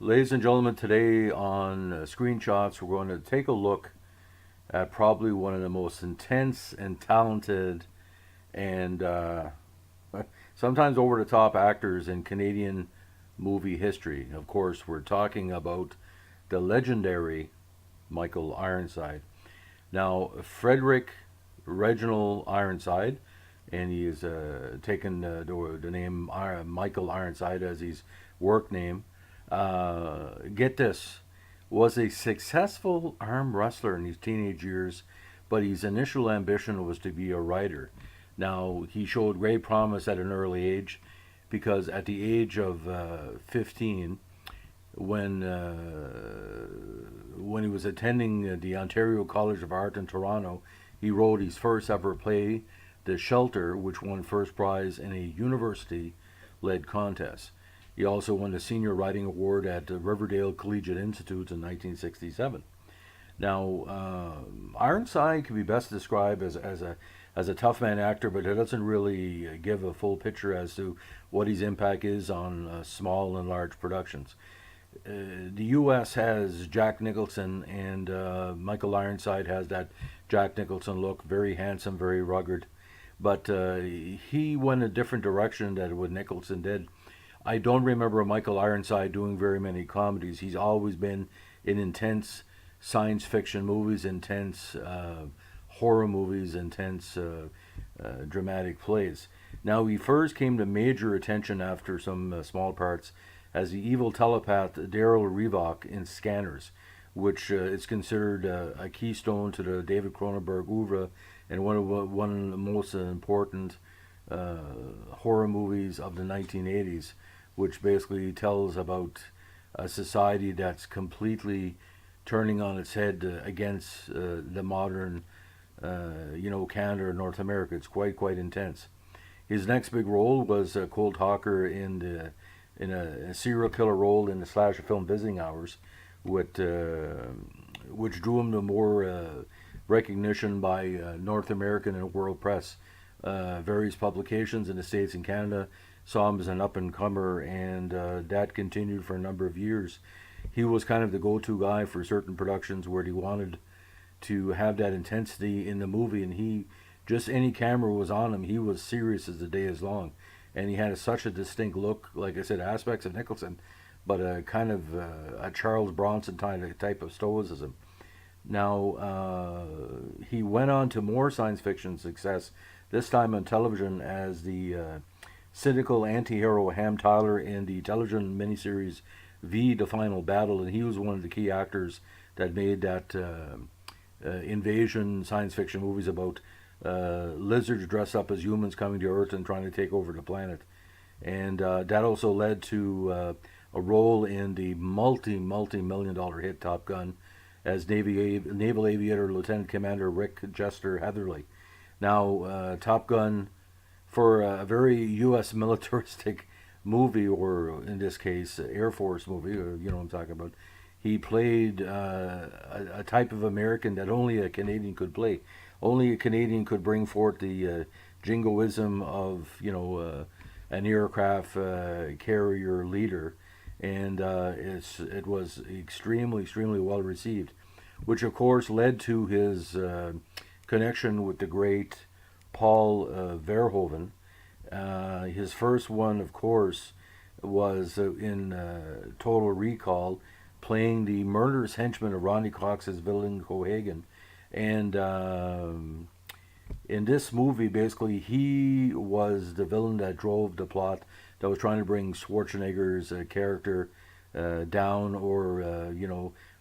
Ladies and gentlemen, today on Screenshots, we're going to take a look at probably one of the most intense and talented and sometimes over the top actors in Canadian movie history. Of course, we're talking about the legendary Michael Ironside. Now, Frederick Reginald Ironside, and he is taken the name Michael Ironside as his work name. Get this, was a successful arm wrestler in his teenage years, but his initial ambition was to be a writer. Now, he showed great promise at an early age because at the age of 15, when when he was attending the Ontario College of Art in Toronto, he wrote his first ever play, The Shelter, which won first prize in a university-led contest. He also won the Senior Writing Award at the Riverdale Collegiate Institute in 1967. Now, Ironside can be best described as a tough man actor, but it doesn't really give a full picture as to what his impact is on small and large productions. The U.S. has Jack Nicholson, and Michael Ironside has that Jack Nicholson look, very handsome, very rugged. But he went a different direction than what Nicholson did. I don't remember Michael Ironside doing very many comedies. He's always been in intense science fiction movies, intense horror movies, intense dramatic plays. Now, he first came to major attention after some small parts as the evil telepath Daryl Revok in Scanners, which is considered a keystone to the David Cronenberg oeuvre and one of the most important horror movies of the 1980s, which basically tells about a society that's completely turning on its head against the modern, Canada or North America. It's quite intense. His next big role was Colt Hawker in a serial killer role in the slasher film Visiting Hours, which drew him to more recognition by North American and world press. Various publications in the States and Canada saw him as an up-and-comer, and that continued for a number of years. He was kind of the go-to guy for certain productions where he wanted to have that intensity in the movie, and just any camera was on him, he was serious as the day is long. And he had such a distinct look, like I said, aspects of Nicholson, but a kind of a Charles Bronson type of stoicism. Now, he went on to more science fiction success, this time on television as the cynical anti-hero Ham Tyler in the television miniseries V: The Final Battle, and he was one of the key actors that made that invasion science fiction movies about lizards dressed up as humans coming to Earth and trying to take over the planet. And that also led to a role in the multi-million-dollar hit Top Gun as Naval Aviator Lieutenant Commander Rick Jester Heatherly. Now, Top Gun, for a very U.S. militaristic movie, or in this case, Air Force movie, or you know what I'm talking about, he played a type of American that only a Canadian could play. Only a Canadian could bring forth the jingoism of, an aircraft carrier leader, and it was extremely well received, which of course led to his connection with the great Paul Verhoeven. His first one, of course, was in Total Recall, playing the murderous henchman of Ronnie Cox's villain Cohagen. And in this movie, basically, he was the villain that drove the plot that was trying to bring Schwarzenegger's character down, or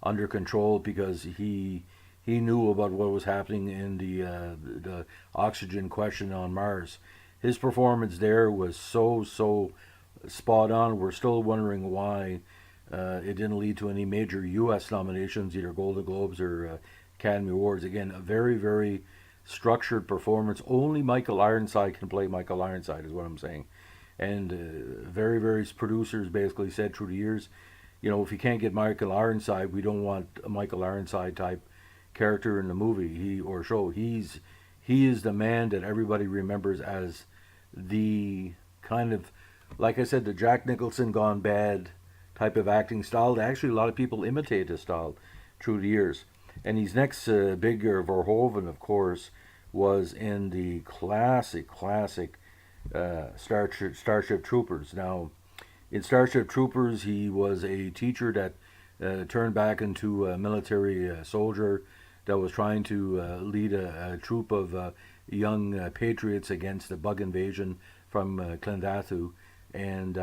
under control, because he knew about what was happening in the oxygen question on Mars. His performance there was so spot on. We're still wondering why it didn't lead to any major U.S. nominations, either Golden Globes or Academy Awards. Again, a very structured performance. Only Michael Ironside can play Michael Ironside, is what I'm saying. And various producers basically said through the years, if you can't get Michael Ironside, we don't want a Michael Ironside type character in the movie or show. He is the man that everybody remembers as the kind of, like I said, the Jack Nicholson gone bad type of acting style. Actually, a lot of people imitate his style through the years. And his next bigger Verhoeven, of course, was in the classic Starship Troopers. Now, in Starship Troopers, he was a teacher that turned back into a military soldier that was trying to lead a troop of young patriots against a bug invasion from Clondathu. And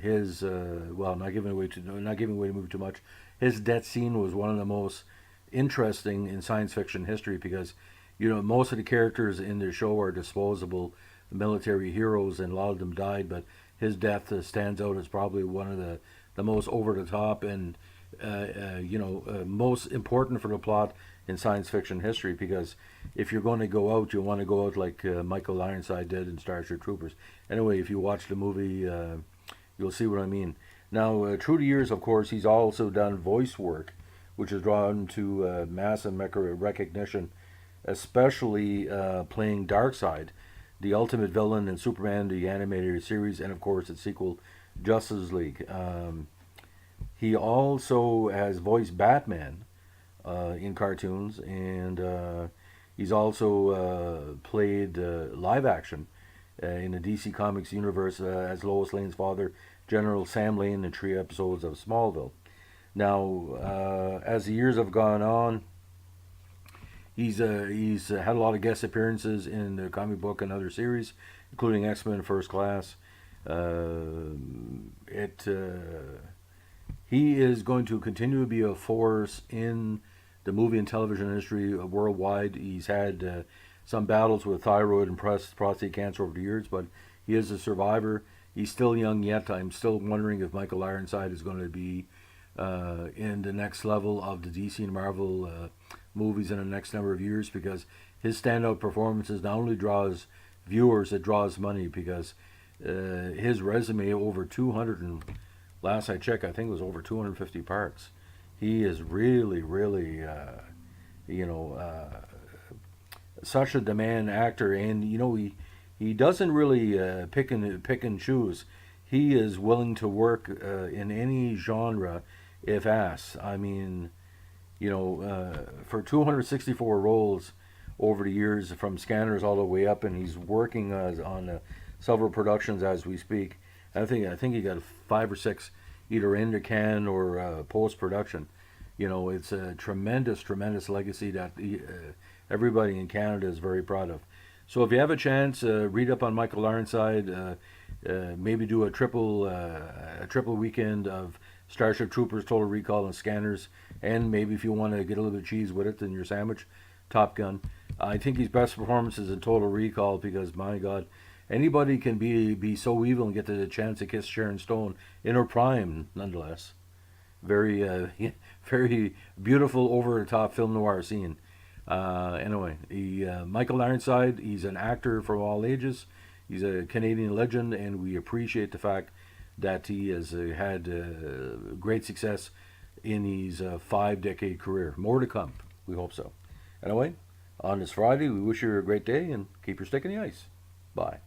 his well, not giving away the movie too much. His death scene was one of the most interesting in science fiction history because, you know, most of the characters in the show are disposable military heroes, and a lot of them died. But his death stands out as probably one of the most over the top and most important for the plot in science fiction history. Because if you're going to go out, you want to go out like Michael Ironside did in Starship Troopers. Anyway, if you watch the movie, you'll see what I mean. Now, through the years, of course, he's also done voice work, which has drawn to massive recognition, especially playing Darkseid, the ultimate villain in Superman, the animated series, and of course its sequel, Justice League. He also has voiced Batman in cartoons, and he's also played live action in the DC Comics universe as Lois Lane's father, General Sam Lane, in 3 episodes of Smallville. Now, as the years have gone on, he's had a lot of guest appearances in the comic book and other series, including X-Men First Class. He is going to continue to be a force in the movie and television industry worldwide. He's had some battles with thyroid and prostate cancer over the years, but he is a survivor. He's still young yet. I'm still wondering if Michael Ironside is going to be in the next level of the DC and Marvel movies in the next number of years, because his standout performances not only draws viewers, it draws money, because his resume over 200 and last I checked, I think it was over 250 parts. He is really, really, such a demand actor, and he doesn't really pick and choose. He is willing to work in any genre if asked. I mean, for 264 roles over the years, from Scanners all the way up, and he's working on several productions as we speak. I think he got 5 or 6 either in the can or post production. It's a tremendous legacy that everybody in Canada is very proud of. So if you have a chance, read up on Michael Ironside. Maybe do a triple weekend of Starship Troopers, Total Recall, and Scanners. And maybe if you want to get a little bit of cheese with it in your sandwich, Top Gun. I think his best performance is in Total Recall, because my God, anybody can be so evil and get the chance to kiss Sharon Stone in her prime, nonetheless. Very very beautiful, over the top film noir scene. Anyway, Michael Ironside, he's an actor from all ages. He's a Canadian legend, and we appreciate the fact that he has had great success in his 5-decade career. More to come. We hope so. Anyway, on this Friday, we wish you a great day and keep your stick in the ice. Bye.